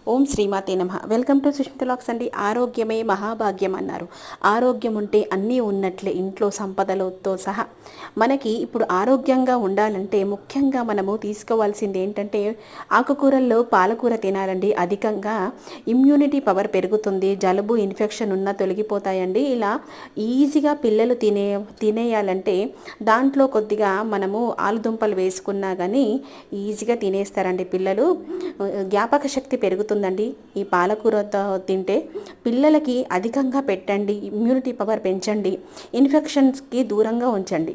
ఓం శ్రీమాతే నమః. Welcome to Sushmita lakhs అండి. ఆరోగ్యమే మహాభాగ్యం అన్నారు. ఆరోగ్యం ఉంటే అన్నీ ఉన్నట్లే, ఇంట్లో సంపదలతో సహా. మనకి ఇప్పుడు ఆరోగ్యంగా ఉండాలంటే ముఖ్యంగా మనము తీసుకోవాల్సింది ఏంటంటే ఆకుకూరల్లో పాలకూర తినాలండి. అధికంగా ఇమ్యూనిటీ పవర్ పెరుగుతుంది. జలుబు ఇన్ఫెక్షన్ ఉన్నా తొలగిపోతాయండి. ఇలా ఈజీగా పిల్లలు తినేయాలంటే దాంట్లో కొద్దిగా మనము ఆలుదుంపలు వేసుకున్నా కానీ ఈజీగా తినేస్తారండి పిల్లలు. జ్ఞాపక శక్తి పెరుగుతుందండి ఈ పాలకూరతో తింటే. పిల్లలకి అధికంగా పెట్టండి, ఇమ్యూనిటీ పవర్ పెంచండి, ఇన్ఫెక్షన్స్కి దూరంగా ఉంచండి.